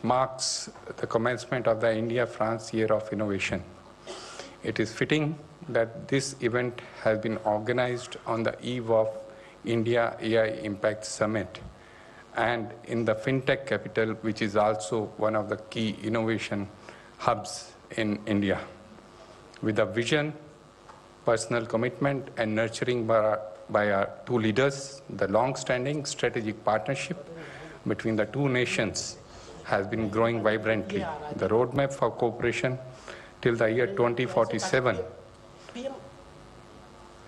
marks the commencement of the India-France Year of Innovation. It is fitting that this event has been organized on the eve of India AI Impact Summit and in the FinTech capital, which is also one of the key innovation hubs in India. With a vision, personal commitment, and nurturing by our two leaders, the long-standing strategic partnership between the two nations has been growing vibrantly. The roadmap for cooperation till the year 2047,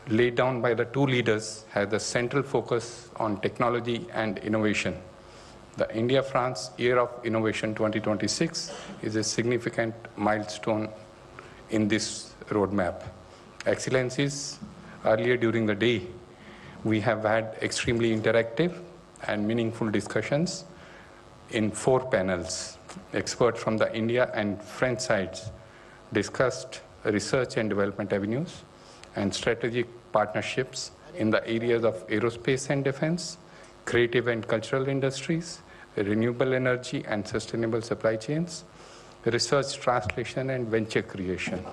laid down by the two leaders, has the central focus on technology and innovation. The India-France Year of Innovation 2026 is a significant milestone in this roadmap. Excellencies, earlier during the day, we have had extremely interactive and meaningful discussions in 4 panels. Experts from the India and French sides discussed research and development avenues and strategic partnerships in the areas of aerospace and defense, creative and cultural industries, renewable energy and sustainable supply chains, research translation and venture creation.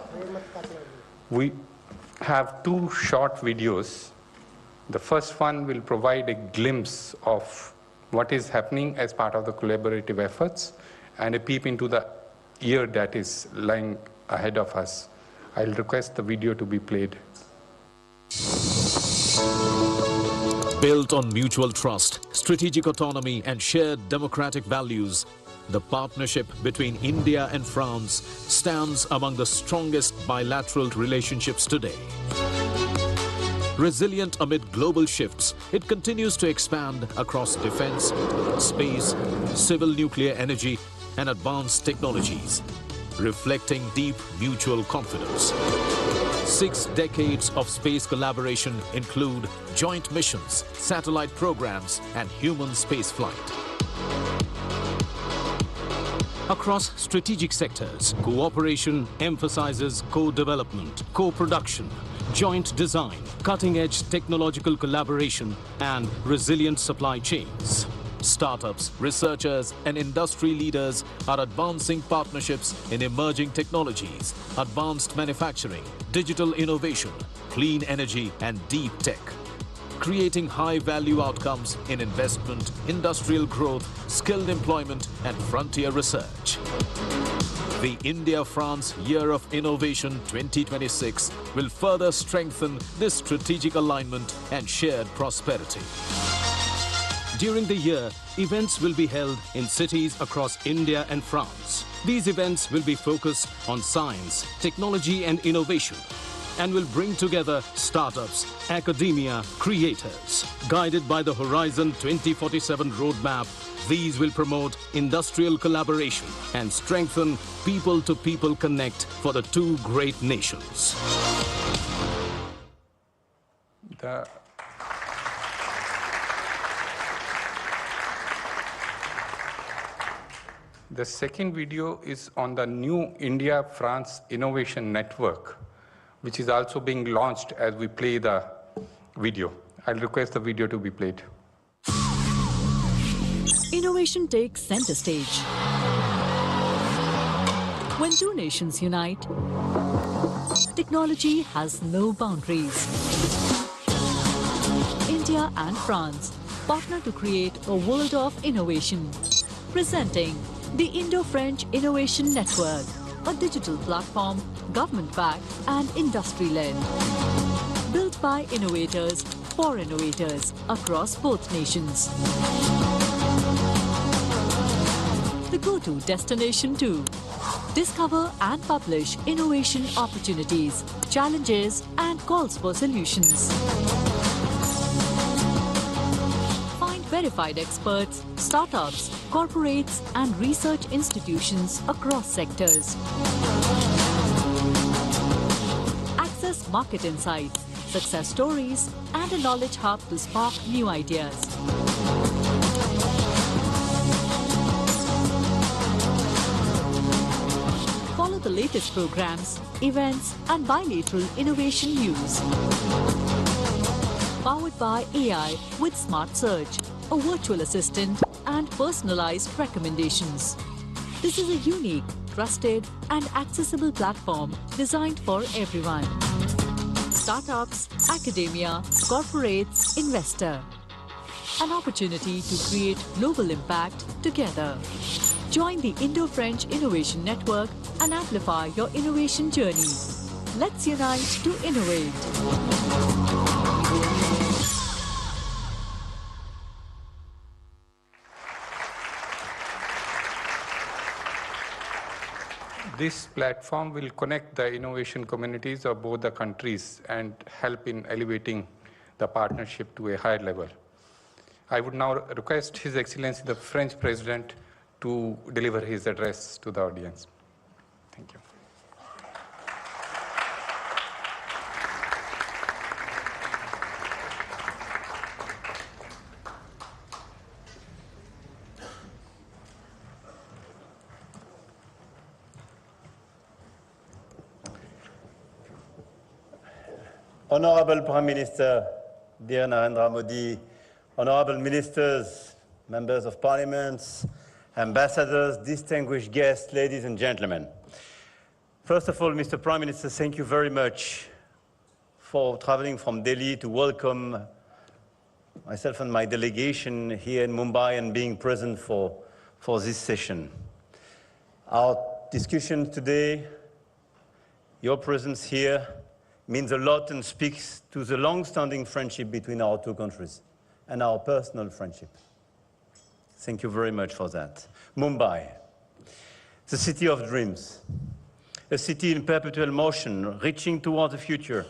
We have 2 short videos. The first one will provide a glimpse of what is happening as part of the collaborative efforts and a peep into the year that is lying ahead of us. I'll request the video to be played. Built on mutual trust, strategic autonomy and shared democratic values, the partnership between India and France stands among the strongest bilateral relationships today. Resilient amid global shifts, it continues to expand across defense, space, civil nuclear energy, and advanced technologies, reflecting deep mutual confidence. 6 decades of space collaboration include joint missions, satellite programs, and human spaceflight. Across strategic sectors, cooperation emphasizes co-development, co-production, joint design, cutting-edge technological collaboration, and resilient supply chains. Startups, researchers, and industry leaders are advancing partnerships in emerging technologies, advanced manufacturing, digital innovation, clean energy, and deep tech, creating high-value outcomes in investment, industrial growth, skilled employment, and frontier research. The India-France Year of Innovation 2026 will further strengthen this strategic alignment and shared prosperity. During the year, events will be held in cities across India and France. These events will be focused on science, technology, and innovation, and will bring together startups, academia, creators. Guided by the Horizon 2047 roadmap, these will promote industrial collaboration and strengthen people-to-people connect for the 2 great nations. The second video is on the new India-France Innovation Network, which is also being launched as we play the video. I'll request the video to be played. Innovation takes center stage. When 2 nations unite, technology has no boundaries. India and France partner to create a world of innovation. Presenting the Indo-French Innovation Network, a digital platform, government-backed and industry-led. Built by innovators for innovators across both nations. The go-to destination to discover and publish innovation opportunities, challenges and calls for solutions. Find verified experts, startups, corporates and research institutions across sectors. Access market insights, success stories and a knowledge hub to spark new ideas. Follow the latest programs, events and bilateral innovation news. Powered by AI with Smart Search, a virtual assistant and personalized recommendations. This is a unique, trusted and accessible platform designed for everyone. Startups, academia, corporates, investor. An opportunity to create global impact together. Join the Indo-French Innovation Network and amplify your innovation journey. Let's unite to innovate. This platform will connect the innovation communities of both the countries and help in elevating the partnership to a higher level. I would now request His Excellency the French President to deliver his address to the audience. Thank you. Honorable Prime Minister, dear Narendra Modi, honorable ministers, members of parliament, ambassadors, distinguished guests, ladies and gentlemen. First of all, Mr. Prime Minister, thank you very much for traveling from Delhi to welcome myself and my delegation here in Mumbai and being present for this session. Our discussion today, your presence here, means a lot and speaks to the long-standing friendship between our two countries and our personal friendship. Thank you very much for that. Mumbai, the city of dreams, a city in perpetual motion, reaching toward the future.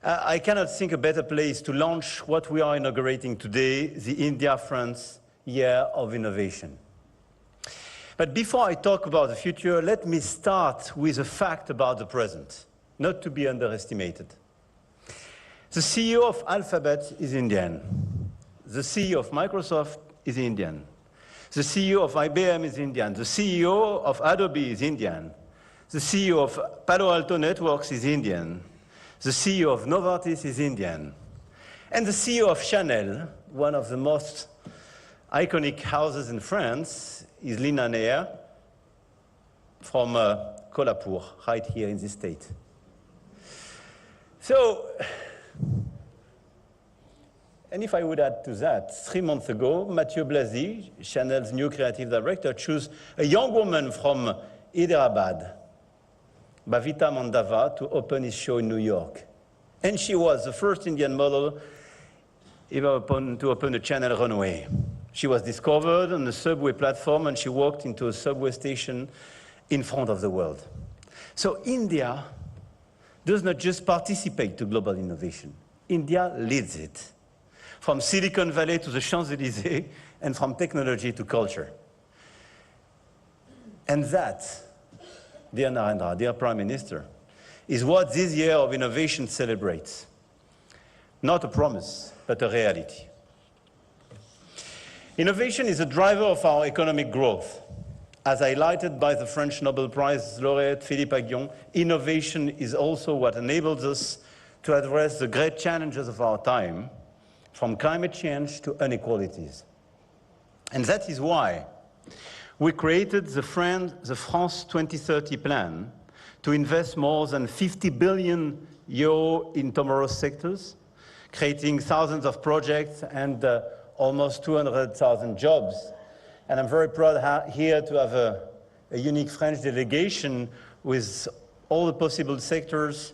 I cannot think a better place to launch what we are inaugurating today, the India-France Year of Innovation. But before I talk about the future, let me start with a fact about the present, not to be underestimated. The CEO of Alphabet is Indian. The CEO of Microsoft is Indian. The CEO of IBM is Indian. The CEO of Adobe is Indian. The CEO of Palo Alto Networks is Indian. The CEO of Novartis is Indian. And the CEO of Chanel, one of the most iconic houses in France, is Lina Neher from Kolhapur, right here in this state. So, and if I would add to that, 3 months ago, Mathieu Blazy, Chanel's new creative director, chose a young woman from Hyderabad, Bhavita Mandava, to open his show in New York. And she was the first Indian model ever to open a Chanel runway. She was discovered on the subway platform and she walked into a subway station in front of the world. So India does not just participate to global innovation. India leads it. From Silicon Valley to the Champs-Élysées, and from technology to culture. And that, dear Narendra, dear Prime Minister, is what this year of innovation celebrates. Not a promise, but a reality. Innovation is a driver of our economic growth. As highlighted by the French Nobel Prize laureate Philippe Aghion, innovation is also what enables us to address the great challenges of our time, from climate change to inequalities. And that is why we created the France 2030 plan to invest more than 50 billion euro in tomorrow's sectors, creating thousands of projects and almost 200,000 jobs. And I'm very proud here to have a unique French delegation with all the possible sectors,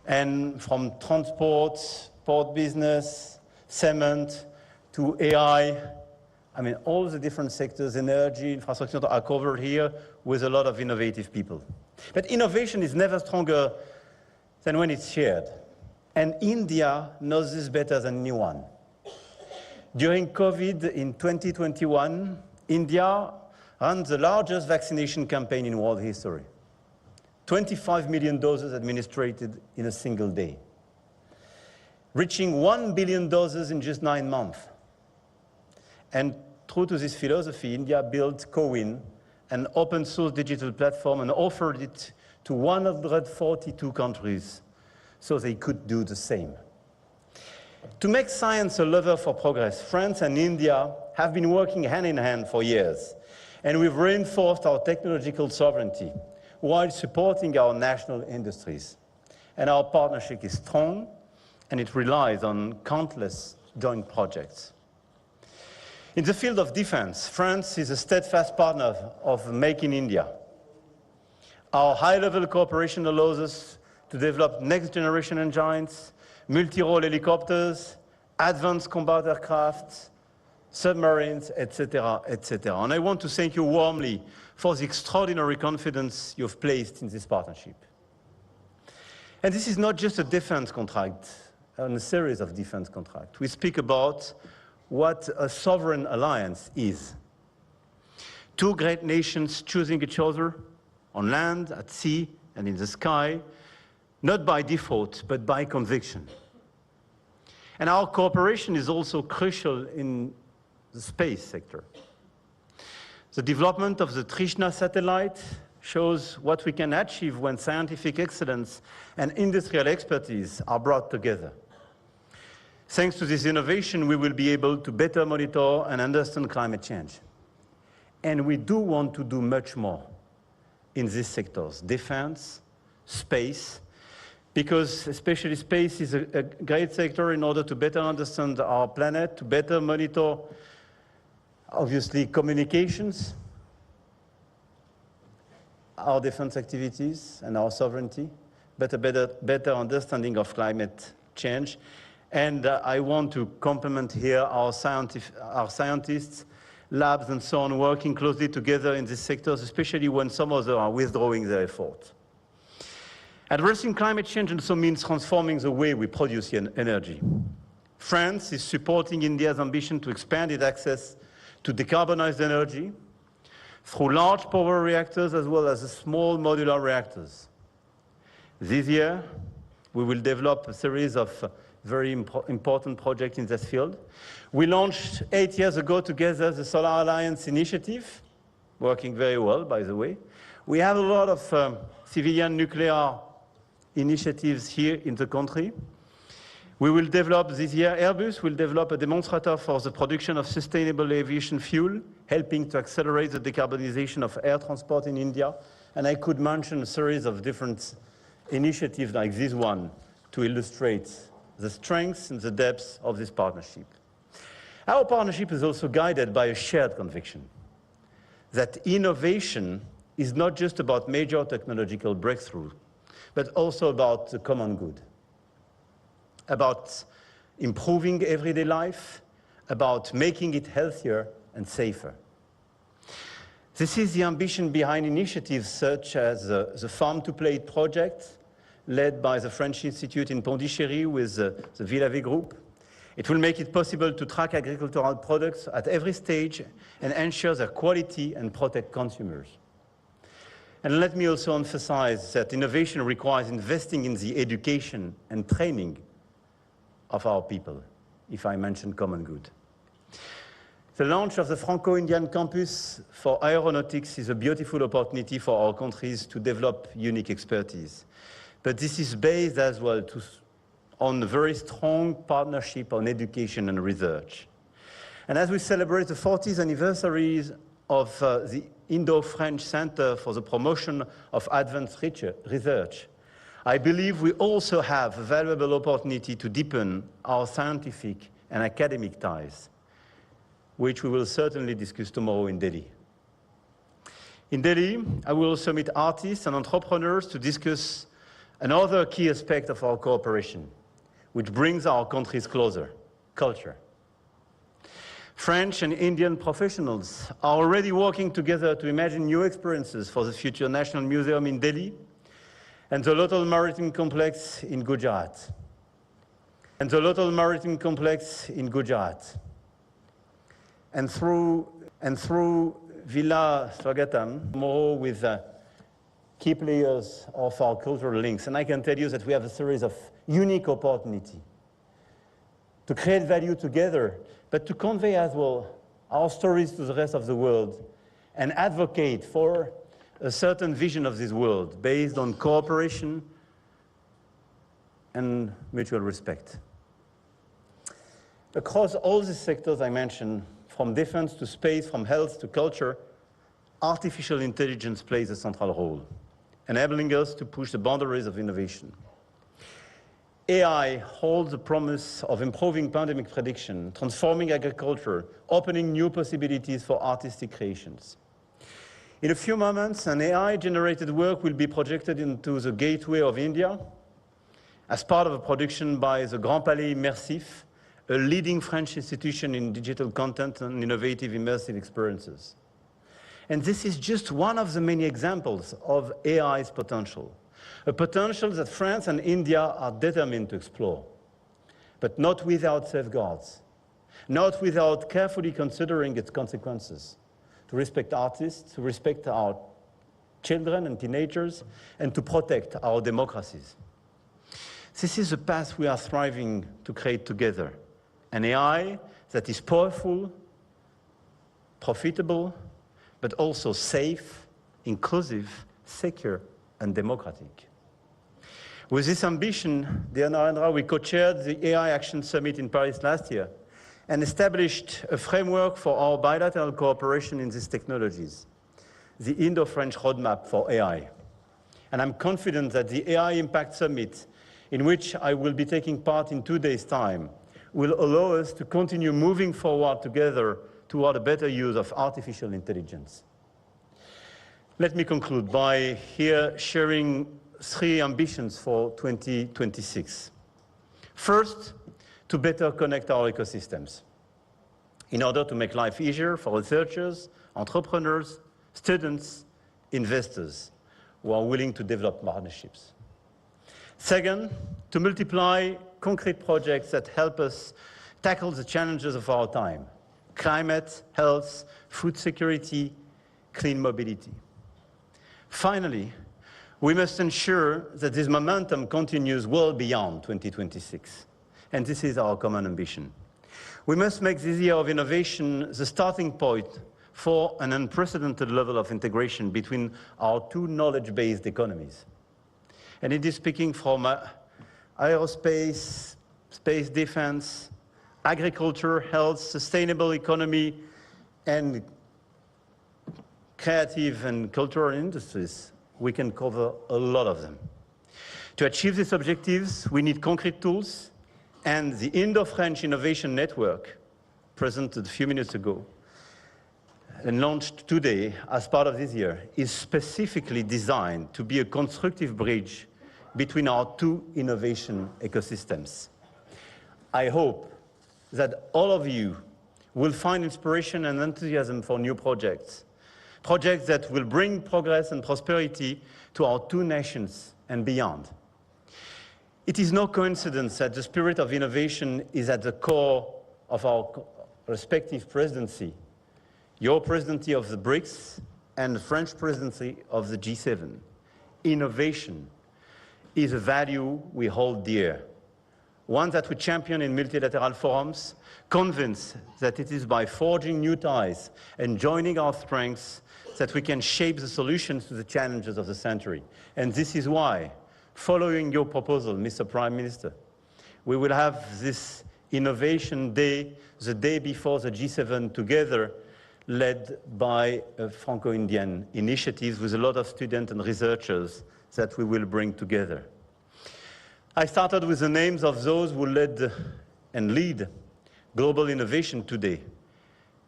and from transport, port business, cement, to AI. I mean, all the different sectors, energy, infrastructure, are covered here with a lot of innovative people. But innovation is never stronger than when it's shared. And India knows this better than anyone. During COVID in 2021, India ran the largest vaccination campaign in world history. 25 million doses administered in a single day, reaching 1 billion doses in just 9 months. And true to this philosophy, India built CoWIN, an open source digital platform, and offered it to 142 countries so they could do the same. To make science a lever for progress, France and India have been working hand in hand for years. And we've reinforced our technological sovereignty while supporting our national industries. And our partnership is strong, and it relies on countless joint projects. In the field of defense, France is a steadfast partner of Make in India. Our high-level cooperation allows us to develop next-generation engines, multi-role helicopters, advanced combat aircraft, submarines, etc., etc. And I want to thank you warmly for the extraordinary confidence you've placed in this partnership. And this is not just a defense contract, and a series of defense contracts. We speak about what a sovereign alliance is. Two great nations choosing each other on land, at sea, and in the sky, not by default, but by conviction. And our cooperation is also crucial in the space sector. The development of the Trishna satellite shows what we can achieve when scientific excellence and industrial expertise are brought together. Thanks to this innovation, we will be able to better monitor and understand climate change. And we do want to do much more in these sectors, defense, space, because especially space is a great sector in order to better understand our planet, to better monitor, obviously, communications, our defense activities and our sovereignty, but a better understanding of climate change. And I want to compliment here our scientists, labs and so on, working closely together in these sectors, especially when some others are withdrawing their effort. Addressing climate change also means transforming the way we produce energy. France is supporting India's ambition to expand its access to decarbonized energy through large power reactors as well as small modular reactors. This year, we will develop a series of very important projects in this field. We launched 8 years ago together the Solar Alliance initiative, working very well, by the way. We have a lot of civilian nuclear initiatives here in the country. We will develop this year, Airbus will develop a demonstrator for the production of sustainable aviation fuel, helping to accelerate the decarbonization of air transport in India. And I could mention a series of different initiatives like this one to illustrate the strengths and the depths of this partnership. Our partnership is also guided by a shared conviction that innovation is not just about major technological breakthrough, but also about the common good, about improving everyday life, about making it healthier and safer. This is the ambition behind initiatives such as the Farm to Plate project, led by the French Institute in Pondichéry with the Villavet Group. It will make it possible to track agricultural products at every stage and ensure their quality and protect consumers. And let me also emphasize that innovation requires investing in the education and training of our people, if I mention common good. The launch of the Franco-Indian Campus for Aeronautics is a beautiful opportunity for our countries to develop unique expertise. But this is based as well on a very strong partnership on education and research. And as we celebrate the 40th anniversary of the Indo-French Center for the Promotion of Advanced Research, I believe we also have a valuable opportunity to deepen our scientific and academic ties, which we will certainly discuss tomorrow in Delhi. In Delhi, I will also meet artists and entrepreneurs to discuss another key aspect of our cooperation, which brings our countries closer, culture. French and Indian professionals are already working together to imagine new experiences for the future National Museum in Delhi and the Lothal Maritime Complex in Gujarat. And through Villa Swagatam, tomorrow with key players of our cultural links. And I can tell you that we have a series of unique opportunities to create value together, but to convey as well our stories to the rest of the world and advocate for a certain vision of this world based on cooperation and mutual respect. Across all the sectors I mentioned, from defense to space, from health to culture, artificial intelligence plays a central role, enabling us to push the boundaries of innovation. AI holds the promise of improving pandemic prediction, transforming agriculture, opening new possibilities for artistic creations. In a few moments, an AI-generated work will be projected into the gateway of India as part of a production by the Grand Palais Immersif, a leading French institution in digital content and innovative immersive experiences. And this is just one of the many examples of AI's potential, a potential that France and India are determined to explore, but not without safeguards, not without carefully considering its consequences, to respect artists, to respect our children and teenagers, and to protect our democracies. This is the path we are striving to create together, an AI that is powerful, profitable, but also safe, inclusive, secure, and democratic. With this ambition, dear Narendra, we co-chaired the AI Action Summit in Paris last year and established a framework for our bilateral cooperation in these technologies, the Indo-French Roadmap for AI. And I'm confident that the AI Impact Summit, in which I will be taking part in 2 days' time, will allow us to continue moving forward together toward a better use of artificial intelligence. Let me conclude by here sharing 3 ambitions for 2026. First, to better connect our ecosystems in order to make life easier for researchers, entrepreneurs, students, investors who are willing to develop partnerships. Second, to multiply concrete projects that help us tackle the challenges of our time: climate, health, food security, clean mobility. Finally, we must ensure that this momentum continues well beyond 2026. And this is our common ambition. We must make this year of innovation the starting point for an unprecedented level of integration between our 2 knowledge-based economies. And it is speaking from aerospace, space defense, agriculture, health, sustainable economy, and creative and cultural industries. We can cover a lot of them. To achieve these objectives, we need concrete tools, and the Indo-French Innovation Network, presented a few minutes ago and launched today as part of this year, is specifically designed to be a constructive bridge between our 2 innovation ecosystems. I hope that all of you will find inspiration and enthusiasm for new projects that will bring progress and prosperity to our 2 nations and beyond. It is no coincidence that the spirit of innovation is at the core of our respective presidency, your presidency of the BRICS and the French presidency of the G7. Innovation is a value we hold dear, one that we champion in multilateral forums, convinced that it is by forging new ties and joining our strengths that we can shape the solutions to the challenges of the century. And this is why, following your proposal, Mr. Prime Minister, we will have this Innovation Day, the day before the G7 together, led by a Franco-Indian initiative with a lot of students and researchers that we will bring together. I started with the names of those who led and lead global innovation today.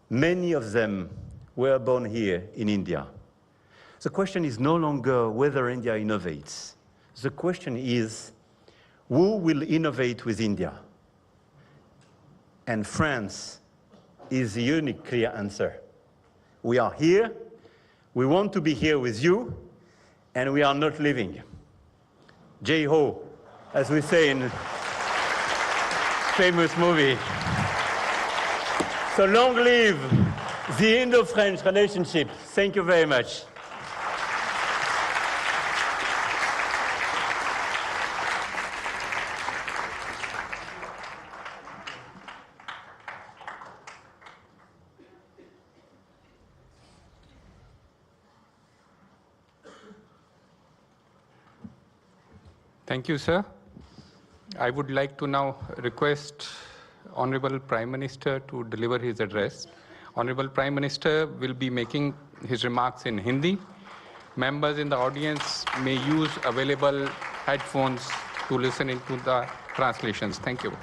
Many of them were born here in India. The question is no longer whether India innovates. The question is, who will innovate with India? And France is the unique clear answer. We are here, we want to be here with you, and we are not leaving. Jai-ho, as we say in a famous movie. So long live the Indo-French relationship. Thank you very much. Thank you, sir. I would like to now request Honorable Prime Minister to deliver his address. Honorable Prime Minister will be making his remarks in Hindi. Members in the audience may use available headphones to listen into the translations. Thank you.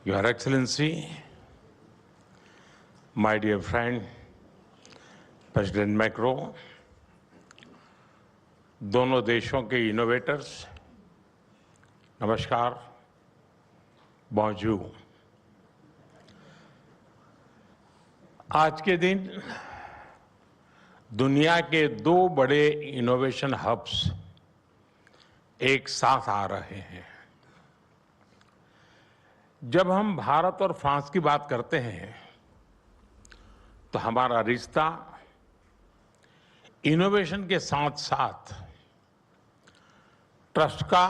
Your Excellency, my dear friend, President Macron, दोनों देशों के innovators, नमस्कार, bonjour। आज के दिन दुनिया के दो बड़े इनोवेशन हब्स एक साथ आ रहे हैं। जब हम भारत और फ्रांस की बात करते हैं तो हमारा रिश्ता इनोवेशन के साथ साथ ट्रस्ट का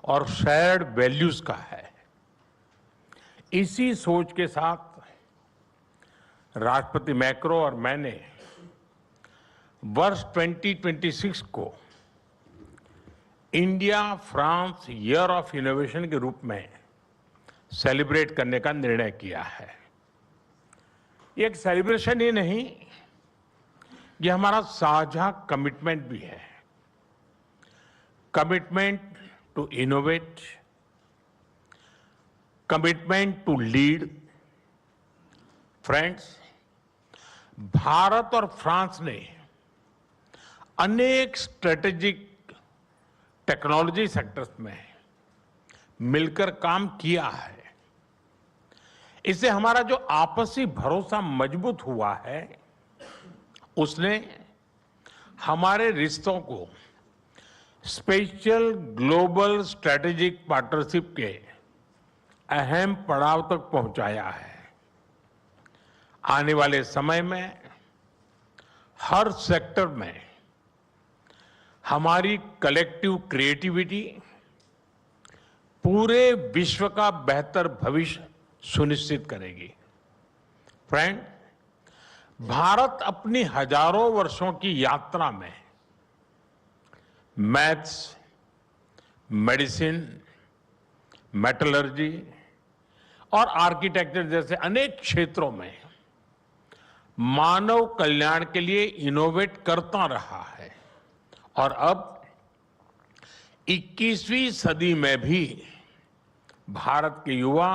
और शेयर्ड वैल्यूज का है। इसी सोच के साथ राष्ट्रपति मैक्रो और मैंने वर्ष 2026 को India France year of innovation के रूप में सेलिब्रेट करने का निर्णय किया है। ये एक सेलिब्रेशन ही नहीं, ये हमारा साझा कमिटमेंट भी है। Commitment to innovate, commitment to lead. Friends, Bharat और फ्रांस ने अनेक स्ट्रेटेजिक टेक्नोलॉजी सेक्टर्स में मिलकर काम किया है। इससे हमारा जो आपसी भरोसा मजबूत हुआ है, उसने हमारे रिश्तों को स्पेशल ग्लोबल स्ट्रेटेजिक पार्टनरशिप के अहम पड़ाव तक पहुंचाया है। आने वाले समय में हर सेक्टर में हमारी कलेक्टिव क्रिएटिविटी पूरे विश्व का बेहतर भविष्य सुनिश्चित करेगी। फ्रेंड, भारत अपनी हजारों वर्षों की यात्रा में मैथ्स, मेडिसिन, मेटलर्जी और आर्किटेक्चर जैसे अनेक क्षेत्रों में मानव कल्याण के लिए इनोवेट करता रहा है और अब 21वीं सदी में भी भारत के युवा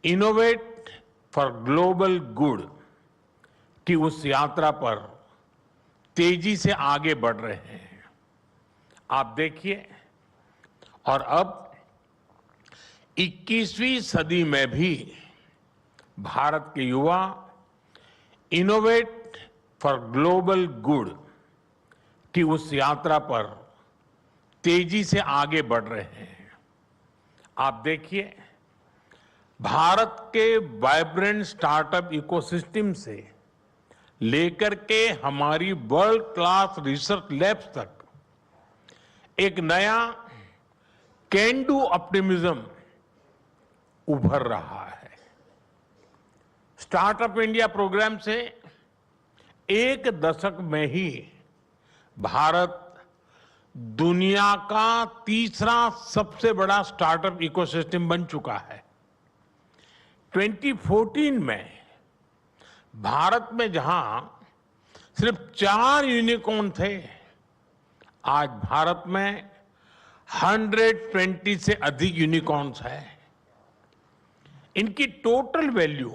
इनोवेट फॉर ग्लोबल गुड की उस यात्रा पर तेजी से आगे बढ़ रहे हैं। आप देखिए, और अब 21वीं सदी में भी भारत के युवा इनोवेट फॉर ग्लोबल गुड की उस यात्रा पर तेजी से आगे बढ़ रहे हैं। आप देखिए, भारत के वाइब्रेंट स्टार्टअप इकोसिस्टम से लेकर के हमारी वर्ल्ड क्लास रिसर्च लैब्स तक एक नया कैन डू ऑप्टिमिज्म उभर रहा है। स्टार्टअप इंडिया प्रोग्राम से एक दशक में ही भारत दुनिया का तीसरा सबसे बड़ा स्टार्टअप इकोसिस्टम बन चुका है। 2014 में भारत में जहां सिर्फ 4 यूनिकॉर्न थे, आज भारत में 120 से अधिक यूनिकॉर्न्स हैं। इनकी टोटल वैल्यू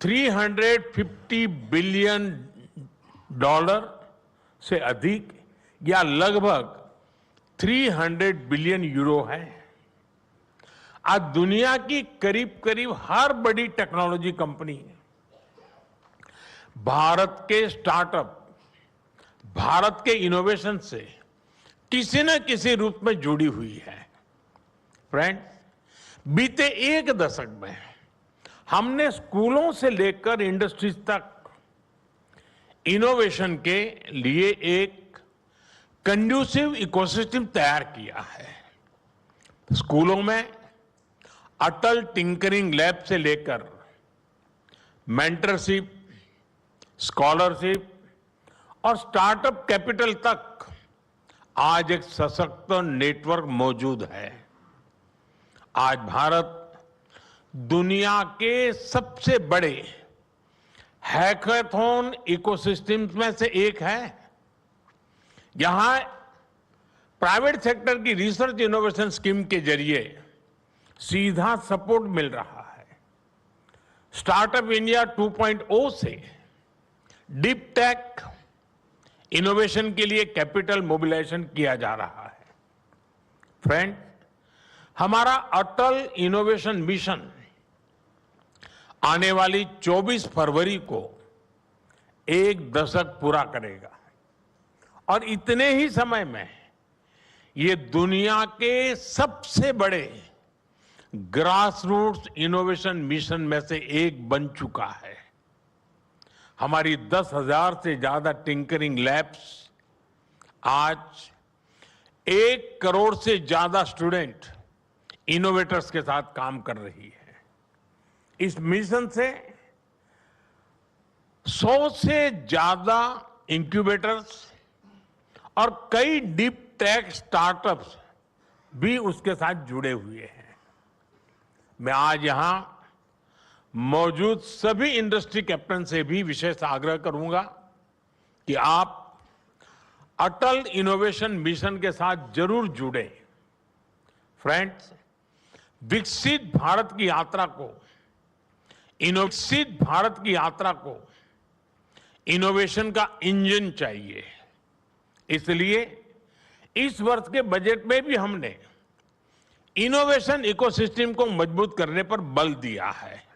$350 बिलियन से अधिक या लगभग 300 बिलियन यूरो है। आज दुनिया की करीब करीब हर बड़ी टेक्नोलॉजी कंपनी भारत के स्टार्टअप, भारत के इनोवेशन से किसी न किसी रूप में जुड़ी हुई है। फ्रेंड, बीते एक दशक में हमने स्कूलों से लेकर इंडस्ट्रीज तक इनोवेशन के लिए एक कंड्यूसिव इकोसिस्टम तैयार किया है। स्कूलों में अटल टिंकरिंग लैब से लेकर मेंटरशिप, स्कॉलरशिप और स्टार्टअप कैपिटल तक आज एक सशक्त नेटवर्क मौजूद है। आज भारत दुनिया के सबसे बड़े हैकाथॉन इकोसिस्टम्स में से एक है। यहां प्राइवेट सेक्टर की रिसर्च इनोवेशन स्कीम के जरिए सीधा सपोर्ट मिल रहा है। स्टार्टअप इंडिया 2.0 से डीप टेक इनोवेशन के लिए कैपिटल मोबिलाइजेशन किया जा रहा है। फ्रेंड, हमारा अटल इनोवेशन मिशन आने वाली 24 फरवरी को 1 दशक पूरा करेगा और इतने ही समय में ये दुनिया के सबसे बड़े ग्रासरूट्स इनोवेशन मिशन में से एक बन चुका है। हमारी 10,000 से ज्यादा टिंकरिंग लैब्स आज 1 करोड़ से ज्यादा स्टूडेंट इनोवेटर्स के साथ काम कर रही है। इस मिशन से 100 से ज्यादा इंक्यूबेटर्स और कई डीप टेक स्टार्टअप्स भी उसके साथ जुड़े हुए हैं। मैं आज यहां मौजूद सभी इंडस्ट्री कैप्टन से भी विशेष आग्रह करूंगा कि आप अटल इनोवेशन मिशन के साथ जरूर जुड़ें। फ्रेंड्स, विकसित भारत की यात्रा को इनोवेशन का इंजन चाहिए। इसलिए इस वर्ष के बजट में भी हमने इनोवेशन इकोसिस्टम को मजबूत करने पर बल दिया है।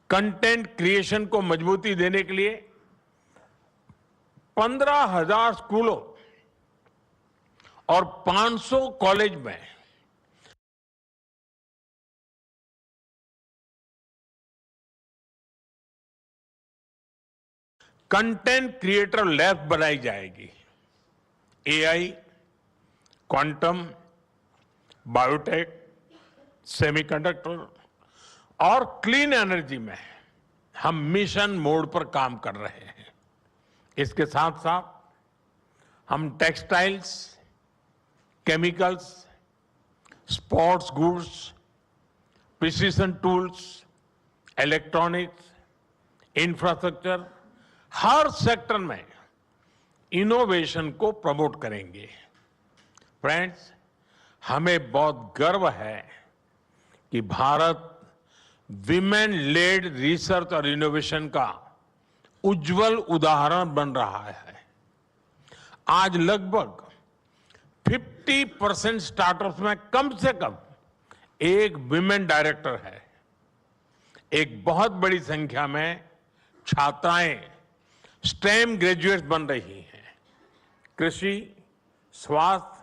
कंटेंट क्रिएशन को मजबूती देने के लिए 15,000 स्कूलों और 500 कॉलेज में कंटेंट क्रिएटर लैब बनाई जाएगी। एआई, क्वांटम, बायोटेक, सेमीकंडक्टर और क्लीन एनर्जी में हम मिशन मोड पर काम कर रहे हैं। इसके साथ साथ हम textiles, chemicals, sports goods, precision tools, electronics, infrastructure, हर सेक्टर में इनोवेशन को प्रमोट करेंगे। फ्रेंड्स, हमें बहुत गर्व है कि भारत विमेन लेड रिसर्च और इनोवेशन का उज्जवल उदाहरण बन रहा है। आज लगभग 50% स्टार्टअप्स में कम से कम एक विमेन डायरेक्टर है। एक बहुत बड़ी संख्या में छात्राएं स्टेम ग्रेजुएट्स बन रही हैं। कृषि, स्वास्थ्य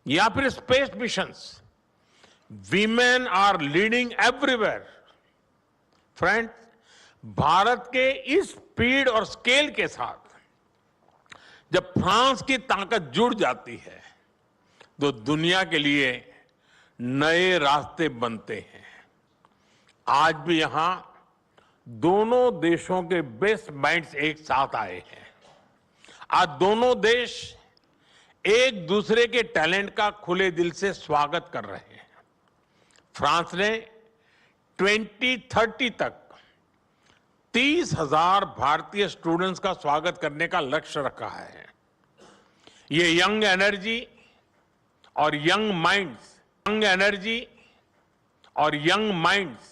या फिर space missions, women are leading everywhere. Friends, Bharat के इस स्पीड और स्केल के साथ जब फ्रांस की ताकत जुड़ जाती है तो दुनिया के लिए नए रास्ते बनते हैं। आज भी यहां दोनों देशों के बेस्ट माइंड्स एक साथ आए हैं। आज दोनों देश एक दूसरे के टैलेंट का खुले दिल से स्वागत कर रहे हैं। फ्रांस ने 2030 तक 30,000 भारतीय स्टूडेंट्स का स्वागत करने का लक्ष्य रखा है। ये यंग एनर्जी और यंग माइंड्स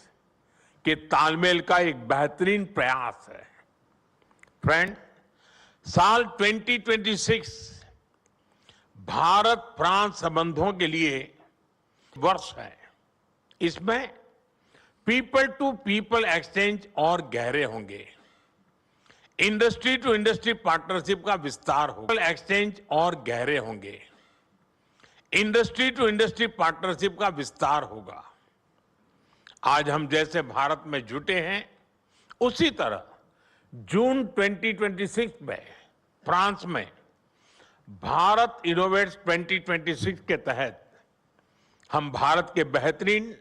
के तालमेल का एक बेहतरीन प्रयास है। फ्रेंड, साल 2026 भारत फ्रांस संबंधों के लिए वर्ष है। इसमें पीपल टू पीपल एक्सचेंज और गहरे होंगे। इंडस्ट्री टू इंडस्ट्री पार्टनरशिप का विस्तार होगा। इंडस्ट्री टू इंडस्ट्री पार्टनरशिप का विस्तार होगा। आज हम जैसे भारत में जुटे हैं, उसी तरह जून 2026 में फ्रांस में भारत इनोवेट्स 2026 के तहत हम भारत के बेहतरीन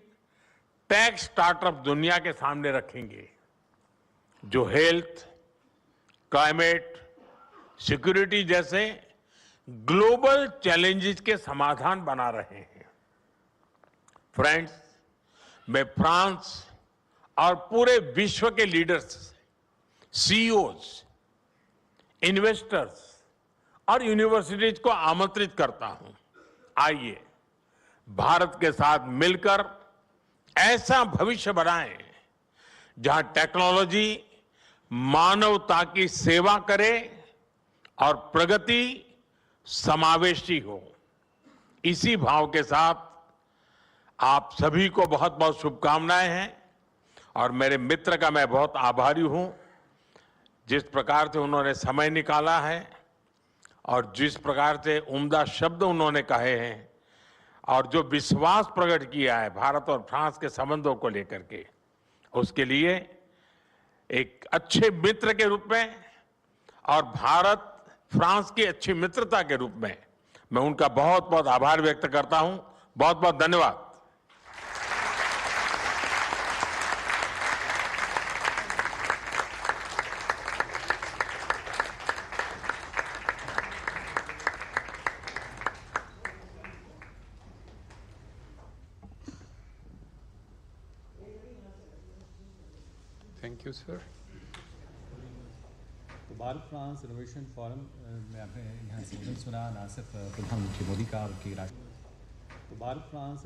टेक स्टार्टअप दुनिया के सामने रखेंगे, जो हेल्थ, क्लाइमेट, सिक्योरिटी जैसे ग्लोबल चैलेंजेस के समाधान बना रहे हैं। फ्रेंड्स, मैं फ्रांस और पूरे विश्व के लीडर्स, सीईओज, इन्वेस्टर्स और यूनिवर्सिटीज को आमंत्रित करता हूं। आइए भारत के साथ मिलकर ऐसा भविष्य बनाएं जहां टेक्नोलॉजी मानवता की सेवा करे और प्रगति समावेशी हो। इसी भाव के साथ आप सभी को बहुत बहुत शुभकामनाएं हैं और मेरे मित्र का मैं बहुत आभारी हूं, जिस प्रकार से उन्होंने समय निकाला है और जिस प्रकार से उम्दा शब्द उन्होंने कहे हैं और जो विश्वास प्रकट किया है भारत और फ्रांस के संबंधों को लेकर के, उसके लिए एक अच्छे मित्र के रूप में और भारत फ्रांस की अच्छी मित्रता के रूप में मैं उनका बहुत बहुत आभार व्यक्त करता हूं। बहुत बहुत धन्यवाद। Thank you, sir. तो भारत फ्रांस इनोवेशन फोरम में आपने यहाँ संबोधन सुना, ना सिर्फ प्रधानमंत्री मोदी का, बल्कि तो भारत फ्रांस